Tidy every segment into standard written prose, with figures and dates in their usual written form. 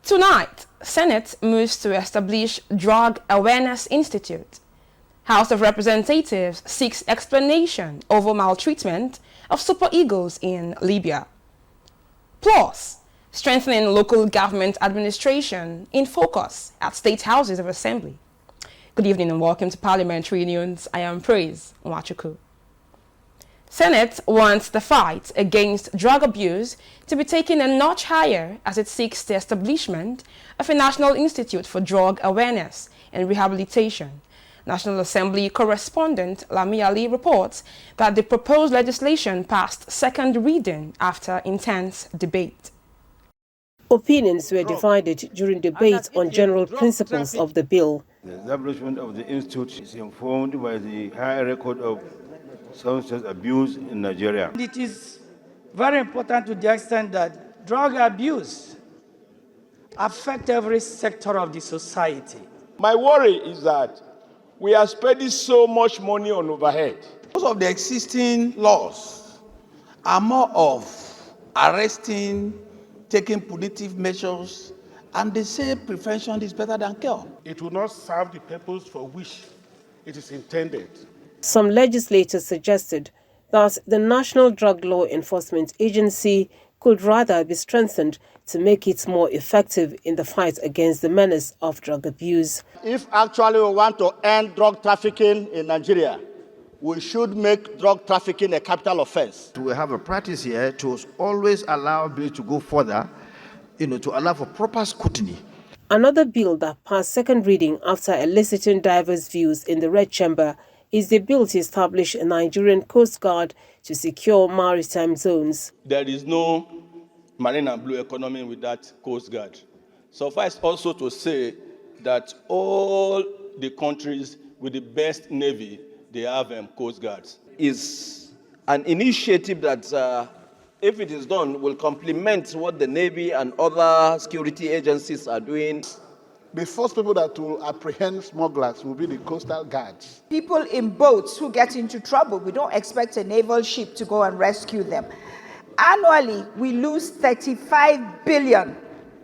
Tonight, Senate moves to establish Drug Awareness Institute. House of Representatives seeks explanation over maltreatment of Super Eagles in Libya. Plus, strengthening local government administration in focus at state houses of assembly. Good evening and welcome to Parliamentary News. I am Praise Nwachuku. Senate wants the fight against drug abuse to be taken a notch higher as it seeks the establishment of a National Institute for Drug Awareness and Rehabilitation. National Assembly correspondent Lami Ali reports that the proposed legislation passed second reading after intense debate. Opinions were divided during debate on general principles of the bill. The establishment of the institute is informed by the high record of substance abuse in Nigeria. It is very important to the extent that drug abuse affects every sector of the society. My worry is that we are spending so much money on overhead. Most of the existing laws are more of arresting, taking punitive measures, and they say prevention is better than cure. It will not serve the purpose for which it is intended. Some legislators suggested that the National Drug Law Enforcement Agency could rather be strengthened to make it more effective in the fight against the menace of drug abuse. If actually we want to end drug trafficking in Nigeria, we should make drug trafficking a capital offense. We have a practice here to always allow bills to go further, to allow for proper scrutiny. Another bill that passed second reading after eliciting diverse views in the Red Chamber is the bill to establish a Nigerian Coast Guard to secure maritime zones. There is no marine and blue economy without Coast Guard. Suffice also to say that all the countries with the best navy, they have Coast Guards. Is an initiative that, if it is done, will complement what the Navy and other security agencies are doing. The first people that will apprehend smugglers will be the coastal guards. People in boats who get into trouble, we don't expect a naval ship to go and rescue them. Annually, we lose 35 billion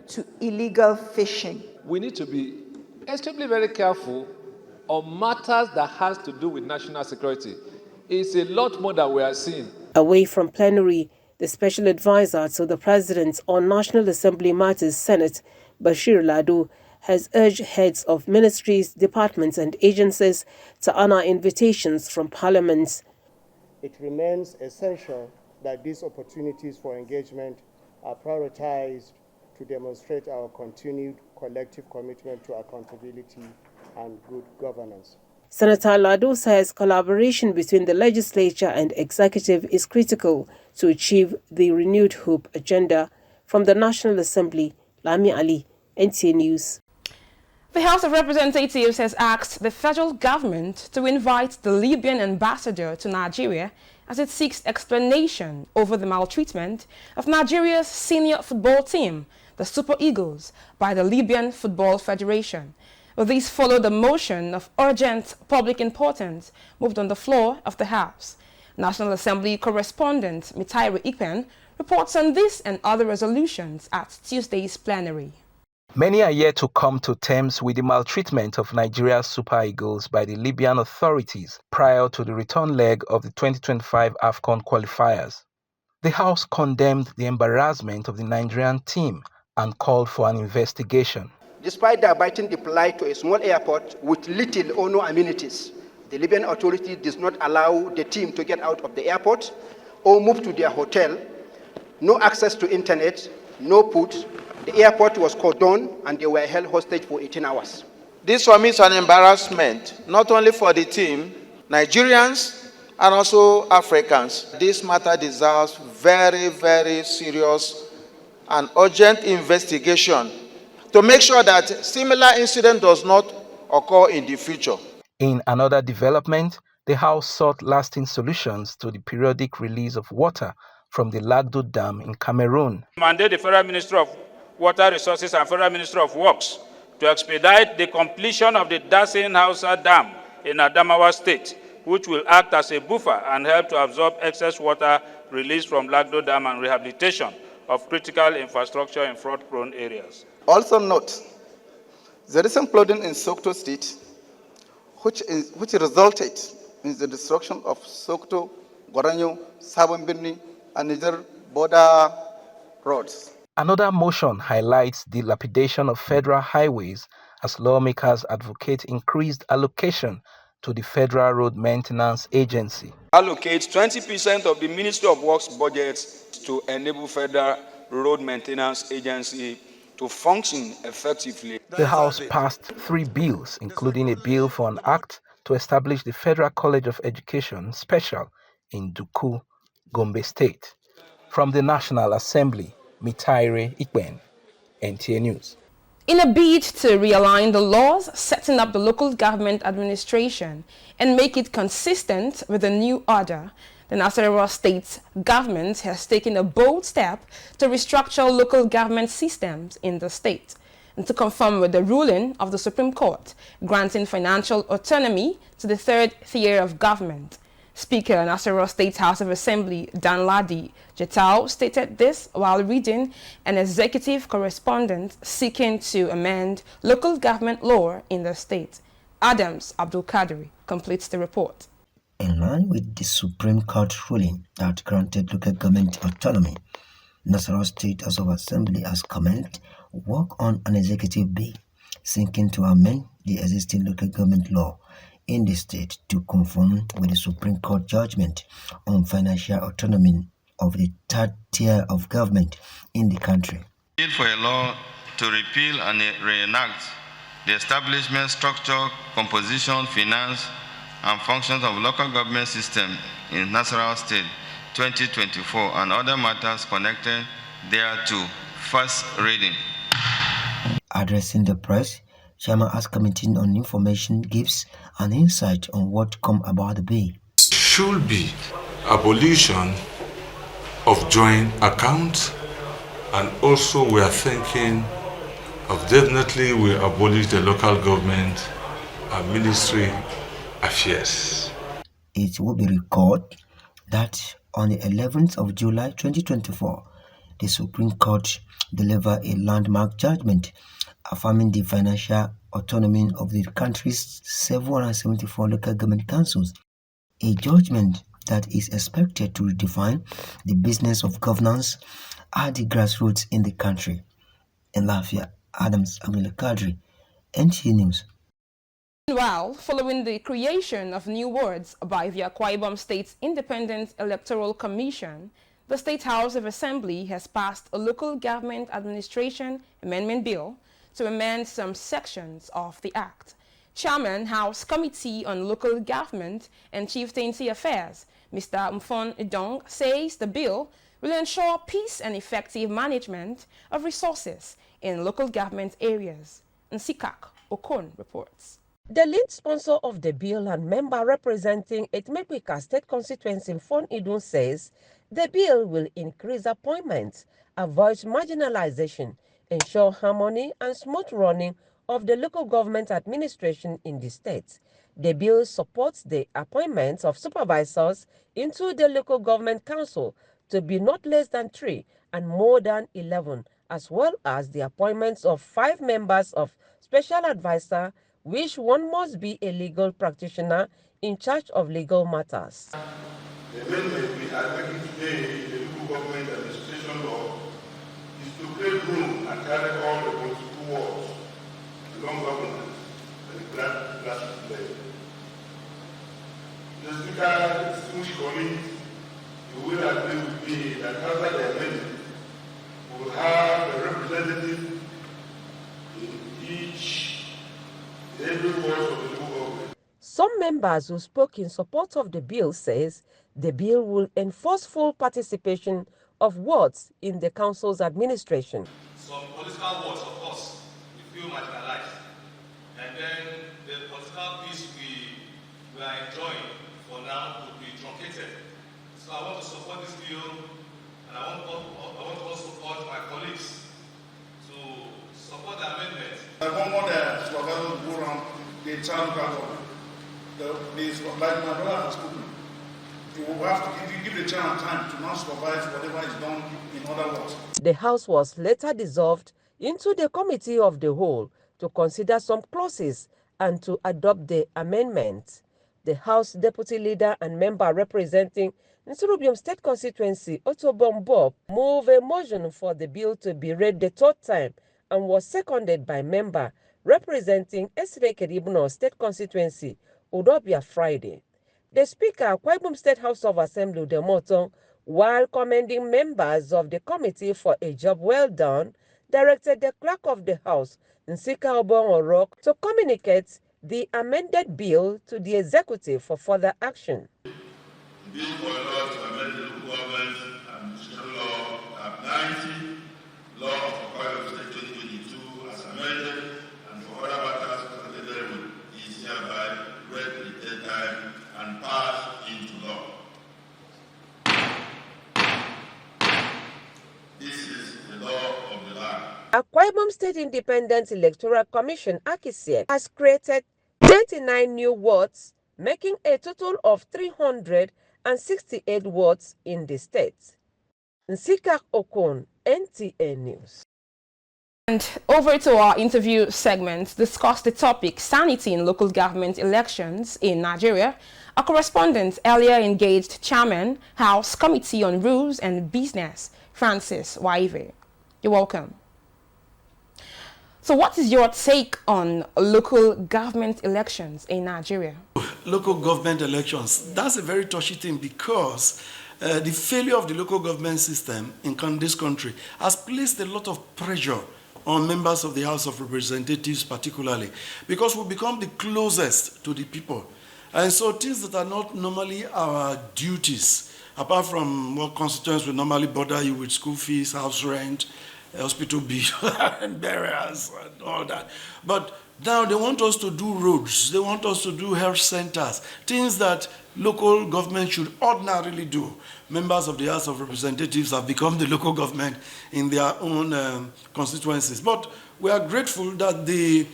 to illegal fishing. We need to be extremely very careful on matters that has to do with national security. It's a lot more that we are seeing. Away from plenary, the special advisor to the President on National Assembly Matters, Senate, Bashir Lado, has urged heads of ministries, departments and agencies to honor invitations from Parliament. It remains essential that these opportunities for engagement are prioritized to demonstrate our continued collective commitment to accountability and good governance. Senator Lado says collaboration between the legislature and executive is critical to achieve the renewed hope agenda. From the National Assembly, Lami Ali, NTA News. The House of Representatives has asked the federal government to invite the Libyan ambassador to Nigeria as it seeks explanation over the maltreatment of Nigeria's senior football team, the Super Eagles, by the Libyan Football Federation. These followed a motion of urgent public importance moved on the floor of the House. National Assembly correspondent Mitairo Ikpen reports on this and other resolutions at Tuesday's plenary. Many are yet to come to terms with the maltreatment of Nigeria's Super Eagles by the Libyan authorities prior to the return leg of the 2025 AFCON qualifiers. The House condemned the embarrassment of the Nigerian team and called for an investigation. Despite their biting the plight to a small airport with little or no amenities, the Libyan authority does not allow the team to get out of the airport or move to their hotel. No access to internet, no food. The airport was cordoned and they were held hostage for 18 hours. This for me is an embarrassment, not only for the team, Nigerians and also Africans. This matter deserves very, very serious and urgent investigation to make sure that similar incident does not occur in the future. In another development, the House sought lasting solutions to the periodic release of water from the Lagdo Dam in Cameroon. Mandate the Federal Minister of Water Resources and Federal Minister of Works to expedite the completion of the Dasin Hausa Dam in Adamawa State, which will act as a buffer and help to absorb excess water released from Lagdo Dam and rehabilitation of critical infrastructure in flood-prone areas. Also note, the recent flooding in Sokoto State, which resulted in the destruction of Sokoto, Goranyo, Sabon Birni, and Niger border roads. Another motion highlights the dilapidation of federal highways as lawmakers advocate increased allocation to the Federal Road Maintenance Agency. Allocate 20% of the Ministry of Works budget to enable Federal Road Maintenance Agency to function effectively. The House passed 3 bills, including a bill for an act to establish the Federal College of Education Special in Duku, Gombe State. From the National Assembly, Mitaire Ikben, NTA News. In a bid to realign the laws setting up the local government administration and make it consistent with the new order, the Nasarawa state government has taken a bold step to restructure local government systems in the state and to conform with the ruling of the Supreme Court, granting financial autonomy to the third tier of government. Speaker Nasarawa State House of Assembly Danladi Jetao stated this while reading an executive correspondence seeking to amend local government law in the state. Adams Abdul Kadri completes the report. In line with the Supreme Court ruling that granted local government autonomy, Nasarawa State House of Assembly has commenced work on an executive bill seeking to amend the existing local government law in the state to conform with the Supreme Court judgment on financial autonomy of the third tier of government in the country. Bill for a law to repeal and reenact the establishment, structure, composition, finance, and functions of local government system in Nasarawa State 2024 and other matters connected thereto. First reading. Addressing the press, Chairman Ask Committee on Information gives an insight on what come about the bill. Should be abolition of joint accounts, and also we are thinking of definitely we abolish the local government and ministry affairs. It will be recorded that on the 11th of July 2024, the Supreme Court delivered a landmark judgment affirming the financial autonomy of the country's 774 local government councils, a judgment that is expected to redefine the business of governance at the grassroots in the country. In Lafia, Adams Abdul Kadri, NTA News. Meanwhile, following the creation of new wards by the Akwa Ibom State Independent Electoral Commission, the State House of Assembly has passed a local government administration amendment bill to amend some sections of the Act. Chairman, House Committee on Local Government and Chieftaincy Affairs, Mr. Mfon Idong, says the bill will ensure peace and effective management of resources in local government areas. Nsikak Okon reports. The lead sponsor of the bill and member representing Etmepika State Constituency, Mfon Idong, says the bill will increase appointments, avoid marginalization, ensure harmony and smooth running of the local government administration in the state. The bill supports the appointments of supervisors into the local government council to be not less than 3 and more than 11, as well as the appointments of 5 members of special advisor, which one must be a legal practitioner in charge of legal matters. The amendment we are making today in the local government administration law is to create room and carry all the political words, long governance, and the grassroots level. The Speaker, distinguished colleagues, you will agree with me that after the amendment, we will have a representative in every ward of the local government. Some members who spoke in support of the bill says the bill will enforce full participation of wards in the council's administration. Some political wards, of course, we feel marginalized. And then the political peace we are enjoying for now will be truncated. So I want to support this bill, and I want to also support my colleagues to support the amendment. I want more than to go around the town government. Like my brother has told me, you will have to give the child time to now supervise whatever is done in other words. The House was later dissolved into the Committee of the Whole to consider some clauses and to adopt the amendment. The House Deputy Leader and member representing Nsurubium State Constituency, Otobon Bob, moved a motion for the bill to be read the third time and was seconded by member representing Esrekedibno State Constituency, Udobia Friday. The Speaker, Kwaibum State House of Assembly, Demoton, while commending members of the committee for a job well done, directed the Clerk of the House, Nsika Obon Orok, to communicate the amended bill to the Executive for further action. Bill for law to amend the local government administration law at 90, law of Parliamentary State 2022 as amended, and for other matters related with is hereby read the third time and passed into law. This is the law of the land. Akwa Ibom State Independent Electoral Commission, AKISIE, has created 39 new wards, making a total of 368 wards in the state. Nsika Okon, NTA News. And over to our interview segment, discuss the topic sanity in local government elections in Nigeria. Our correspondent earlier engaged Chairman, House Committee on Rules and Business, Francis Waive. You're welcome. So what is your take on local government elections in Nigeria? Local government elections, that's a very touchy thing because the failure of the local government system in this country has placed a lot of pressure on members of the House of Representatives particularly, because we become the closest to the people. And so things that are not normally our duties, apart from what constituents will normally bother you with school fees, house rent, hospital bill, and burials, and all that. But now they want us to do roads, they want us to do health centers, things that local government should ordinarily do. Members of the House of Representatives have become the local government in their own constituencies. But we are grateful that the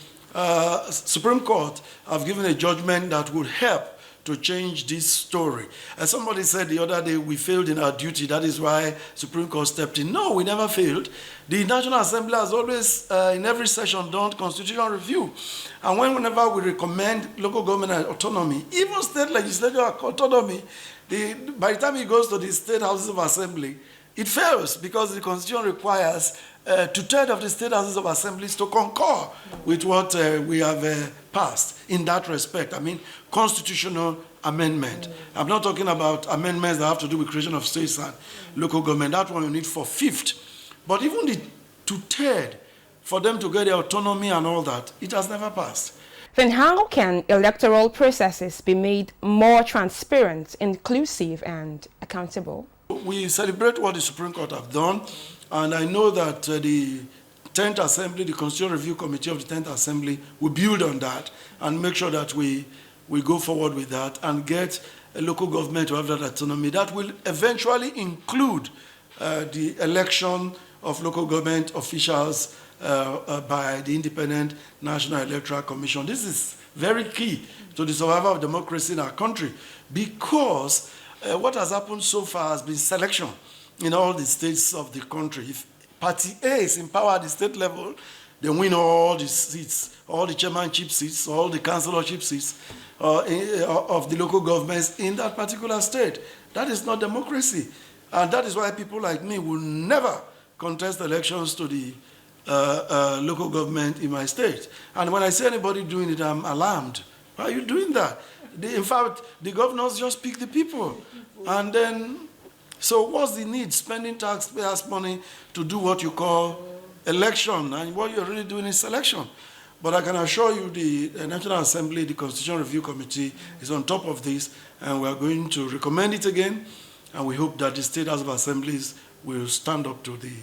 Supreme Court have given a judgment that would help to change this story. As somebody said the other day, we failed in our duty. That is why Supreme Court stepped in. No, we never failed. The National Assembly has always, in every session, done constitutional review. And whenever we recommend local government autonomy, even state legislative autonomy, by the time it goes to the state houses of assembly, it fails because the Constitution requires 2/3 of the state houses of assemblies to concur with what we have passed in that respect. I mean, constitutional amendment. I'm not talking about amendments that have to do with creation of states and local government. That one you need for 1/5. But even the 2/3 for them to get their autonomy and all that, it has never passed. Then how can electoral processes be made more transparent, inclusive, and accountable? We celebrate what the Supreme Court have done, and I know that the 10th Assembly, the Constitutional Review Committee of the 10th Assembly, will build on that and make sure that we go forward with that and get a local government to have that autonomy. That will eventually include the election of local government officials by the Independent National Electoral Commission. This is very key to the survival of democracy in our country because what has happened so far has been selection in all the states of the country. If Party A is in power at the state level, they win all the seats, all the chairmanship seats, all the councillorship seats of the local governments in that particular state. That is not democracy. And that is why people like me will never contest elections to the local government in my state. And when I see anybody doing it, I'm alarmed. Why are you doing that? In fact, the governors just pick the people. And then, so what's the need? Spending taxpayers' money to do what you call election, and what you're really doing is selection. But I can assure you the National Assembly, the Constitutional Review Committee is on top of this, and we are going to recommend it again, and we hope that the State House of Assemblies will stand up to the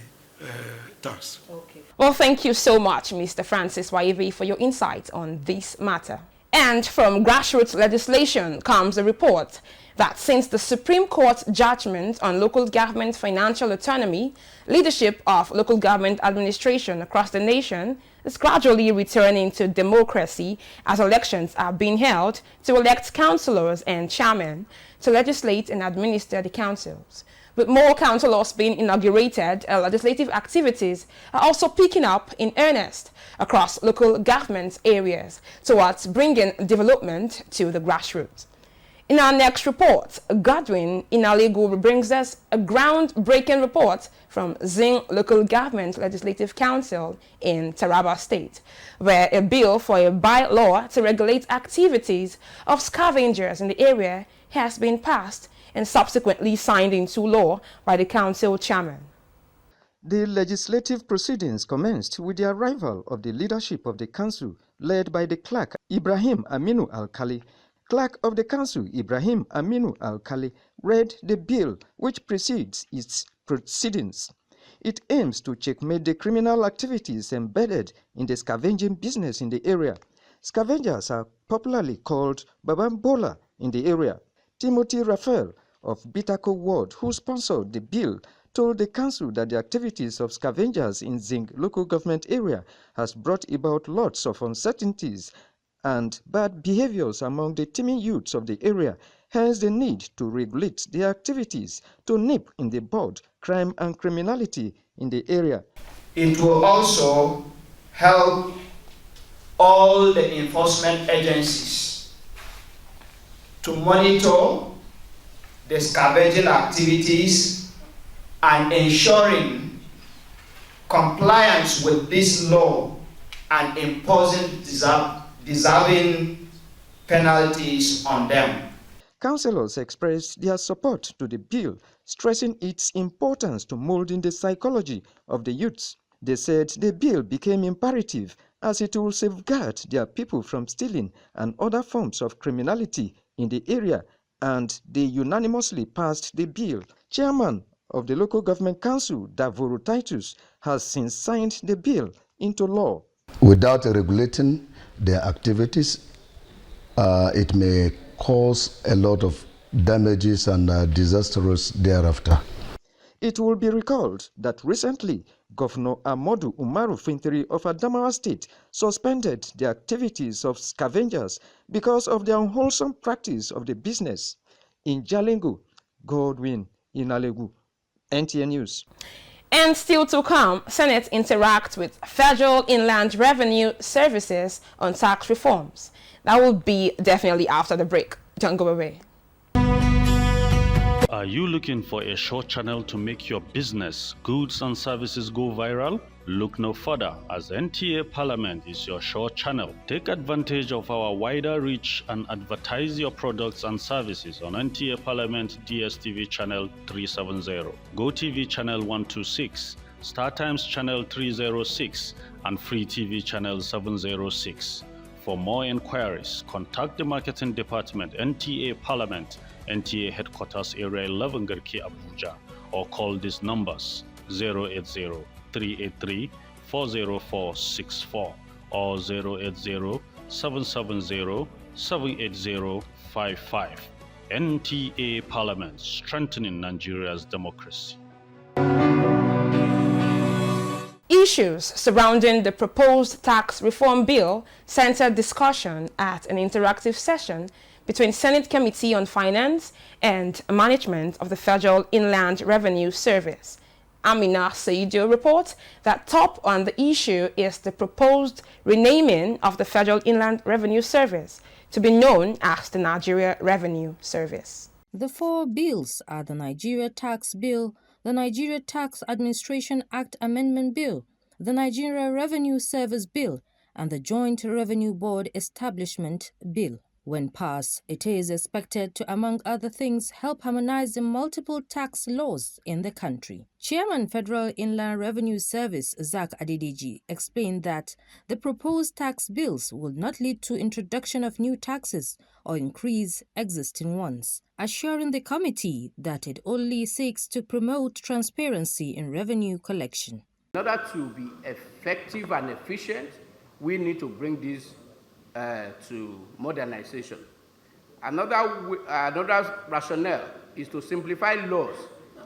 task. Okay. Well, thank you so much, Mr. Francis Waive, for your insight on this matter. And from grassroots legislation comes a report that since the Supreme Court's judgment on local government financial autonomy, leadership of local government administration across the nation is gradually returning to democracy as elections are being held to elect councillors and chairmen to legislate and administer the councils. With more councillors being inaugurated, legislative activities are also picking up in earnest across local government areas towards bringing development to the grassroots. In our next report, Godwin Inalegu brings us a groundbreaking report from Zing Local Government Legislative Council in Taraba State, where a bill for a bylaw to regulate activities of scavengers in the area has been passed and subsequently signed into law by the council chairman. The legislative proceedings commenced with the arrival of the leadership of the council, led by the clerk Ibrahim Aminu Alkali. Clerk of the Council, Ibrahim Aminu Alkali, read the bill which precedes its proceedings. It aims to checkmate the criminal activities embedded in the scavenging business in the area. Scavengers are popularly called Babambola in the area. Timothy Raphael of Bitako Ward, who sponsored the bill, told the council that the activities of scavengers in Zing local government area has brought about lots of uncertainties and bad behaviors among the teeming youths of the area, hence the need to regulate their activities to nip in the bud crime and criminality in the area. It will also help all the enforcement agencies to monitor the scavenging activities and ensuring compliance with this law and imposing deserving penalties on them. Councillors expressed their support to the bill, stressing its importance to molding the psychology of the youths. They said the bill became imperative as it will safeguard their people from stealing and other forms of criminality in the area, and they unanimously passed the bill. Chairman of the Local Government Council, Davoro Titus, has since signed the bill into law. Without regulating their activities, it may cause a lot of damages and disasters thereafter. It will be recalled that recently, Governor Amodu Umaru Fintiri of Adamawa State suspended the activities of scavengers because of the unwholesome practice of the business. In Jalingo, Godwin Inalegu, NTA News. And still to come, Senate interacts with Federal Inland Revenue Services on tax reforms. That will be definitely after the break. Don't go away. Are you looking for a short channel to make your business, goods and services go viral? Look no further, as NTA Parliament is your short channel. Take advantage of our wider reach and advertise your products and services on NTA Parliament DSTV channel 370, GoTV channel 126, StarTimes channel 306, and Free TV channel 706. For more inquiries, contact the marketing department, NTA Parliament, NTA Headquarters Area 11 Garki Abuja, or call these numbers 080-383-40464 or 080-770-78055. NTA Parliament, strengthening Nigeria's democracy. Issues surrounding the proposed tax reform bill centered discussion at an interactive session between Senate Committee on Finance and Management of the Federal Inland Revenue Service. Amina Saidio reports that top on the issue is the proposed renaming of the Federal Inland Revenue Service to be known as the Nigeria Revenue Service. The four bills are the Nigeria Tax Bill, the Nigeria Tax Administration Act Amendment Bill, the Nigeria Revenue Service Bill, and the Joint Revenue Board Establishment Bill. When passed, it is expected to, among other things, help harmonize the multiple tax laws in the country. Chairman Federal Inland Revenue Service Zach Adediji explained that the proposed tax bills will not lead to introduction of new taxes or increase existing ones, assuring the committee that it only seeks to promote transparency in revenue collection. In order to be effective and efficient, we need to bring this to modernization. Another rationale is to simplify laws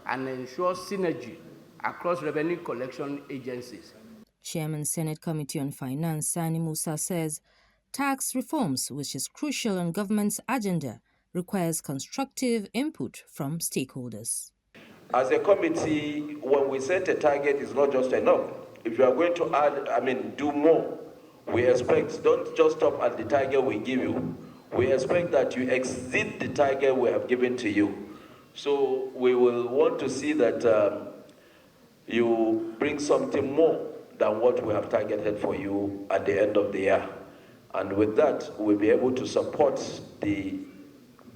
and ensure synergy across revenue collection agencies. Chairman Senate Committee on Finance Sani Musa says tax reforms, which is crucial on government's agenda, requires constructive input from stakeholders. As a committee, when we set a target, it's not just enough. If you are going to add, do more, we expect, don't just stop at the target we give you. We expect that you exceed the target we have given to you. So we will want to see that you bring something more than what we have targeted for you at the end of the year. And with that, we'll be able to support the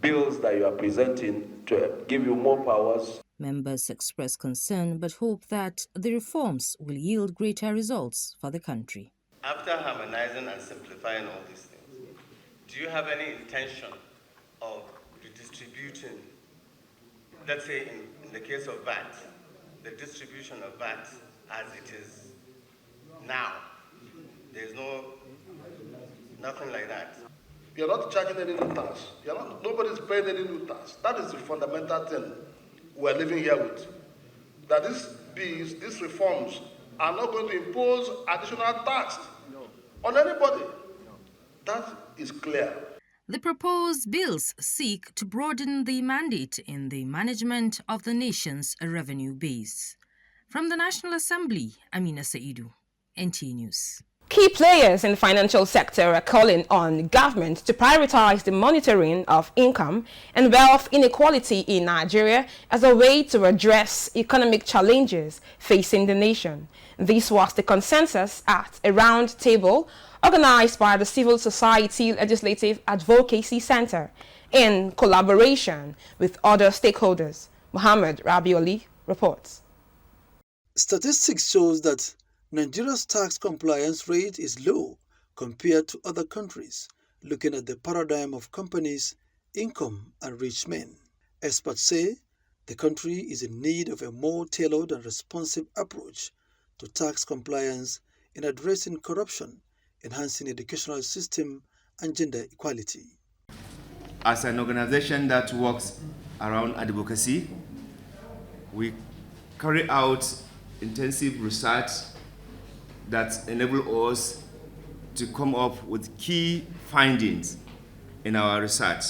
bills that you are presenting to give you more powers. Members expressed concern but hope that the reforms will yield greater results for the country. After harmonizing and simplifying all these things, do you have any intention of redistributing, let's say in the case of VAT, the distribution of VAT as it is now? There's nothing like that. You're not charging any new tax. Nobody's paying any new tax. That is the fundamental thing we're living here with. That these reforms are not going to impose additional tax on anybody. That is clear. The proposed bills seek to broaden the mandate in the management of the nation's revenue base. From the National Assembly, Amina Saidu, NTA News. Key players in the financial sector are calling on government to prioritize the monitoring of income and wealth inequality in Nigeria as a way to address economic challenges facing the nation. This was the consensus at a round table organized by the Civil Society Legislative Advocacy Center in collaboration with other stakeholders. Muhammad Rabioli reports. Statistics shows that Nigeria's tax compliance rate is low compared to other countries, looking at the paradigm of companies, income, and rich men. Experts say the country is in need of a more tailored and responsive approach to tax compliance in addressing corruption, enhancing educational system, and gender equality. As an organization that works around advocacy, we carry out intensive research that enable us to come up with key findings in our research.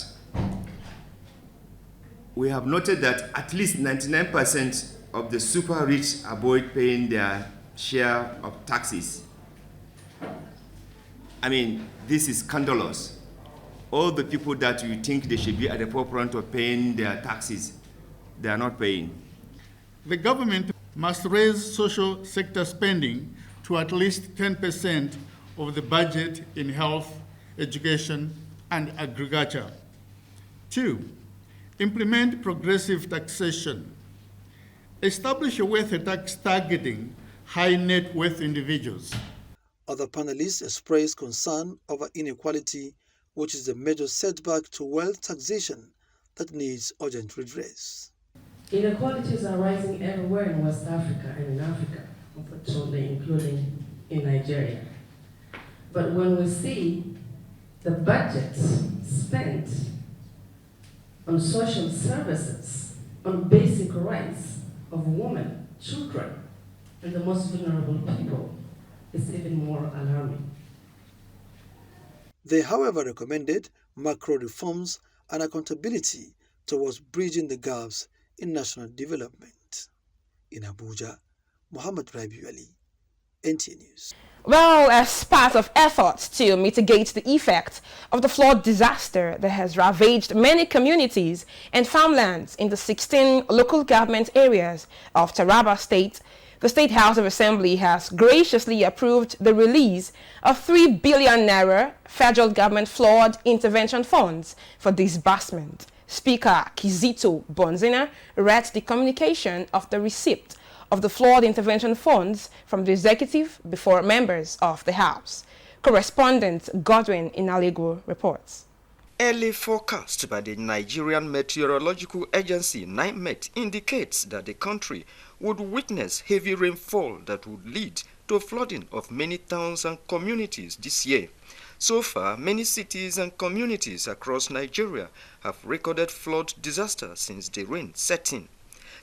We have noted that at least 99% of the super rich avoid paying their share of taxes. This is scandalous. All the people that you think they should be at the forefront of paying their taxes, they are not paying. The government must raise social sector spending to at least 10% of the budget in health, education, and agriculture. 2, implement progressive taxation. Establish a wealth tax targeting high net worth individuals. Other panelists expressed concern over inequality, which is the major setback to wealth taxation that needs urgent redress. Inequalities are rising everywhere in West Africa and in Africa, unfortunately, including in Nigeria. But when we see the budget spent on social services, on basic rights of women, children, and the most vulnerable people, it's even more alarming. They, however, recommended macro reforms and accountability towards bridging the gaps in national development. In Abuja, Muhammad Rabiu, NTA News. Well, as part of efforts to mitigate the effect of the flood disaster that has ravaged many communities and farmlands in the 16 local government areas of Taraba State, the State House of Assembly has graciously approved the release of 3 billion naira federal government flood intervention funds for disbursement. Speaker Kizito Bonzina read the communication of the receipt of the flood intervention funds from the executive before members of the House. Correspondent Godwin Inalego reports. Early forecast by the Nigerian Meteorological Agency (NIMET) indicates that the country would witness heavy rainfall that would lead to flooding of many towns and communities this year. So far, many cities and communities across Nigeria have recorded flood disasters since the rain set in.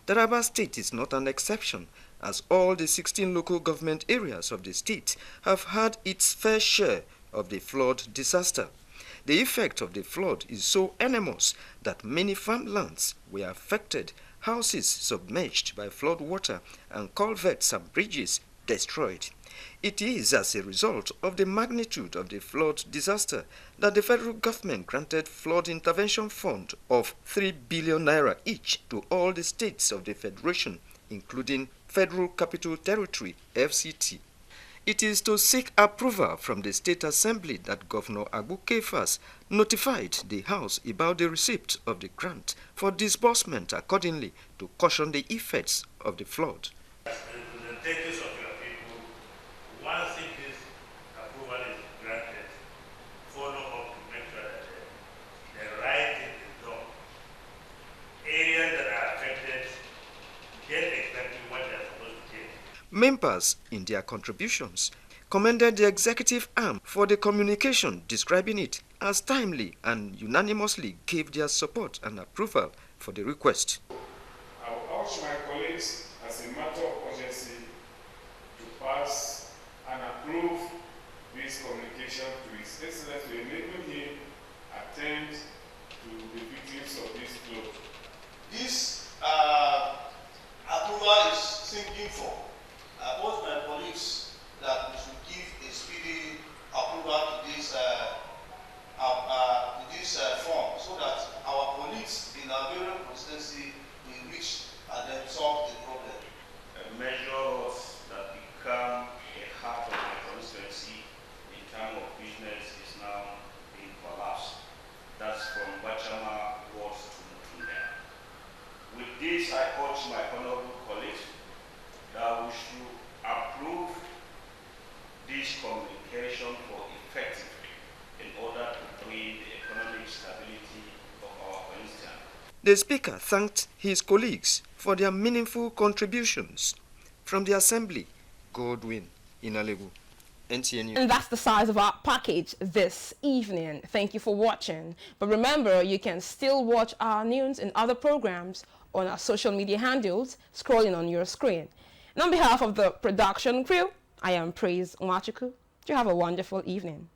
Taraba State is not an exception, as all the 16 local government areas of the state have had its fair share of the flood disaster. The effect of the flood is so enormous that many farmlands were affected houses submerged by flood water, and culverts and bridges destroyed. It is as a result of the magnitude of the flood disaster that the federal government granted flood intervention fund of 3 billion naira each to all the states of the federation, including Federal Capital Territory, FCT. It is to seek approval from the State Assembly that Governor Abu Kefas notified the House about the receipt of the grant for disbursement accordingly to cushion the effects of the flood. Representatives of your people, once this approval is granted, follow up to make sure that the right thing is done. Areas that are affected get exactly what they are supposed to get. Members, in their contributions, commended the executive arm for the communication, describing it as timely, and unanimously gave their support and approval for the request. I will urge my colleagues, as a matter of urgency, to pass and approve this communication to His Excellency to enable him attend to the victims of this flood. This approval is sinking for both my colleagues that we should give a speedy approval to this form, so that our colleagues in our various constituency will reach and then solve the problem. Measures that become a heart of my constituency in terms of business is now being collapsed. That's from Bachama wards to Mutunga. With this, I urge my honorable colleagues that we should approve this communication for effectively in order to bring the economic stability of our constituency. The Speaker thanked his colleagues for their meaningful contributions. From the Assembly, Godwin Inalegu, NTA News. And that's the size of our package this evening. Thank you for watching. But remember, you can still watch our news and other programs on our social media handles scrolling on your screen. And on behalf of the production crew, I am Praise Umachuku. You have a wonderful evening.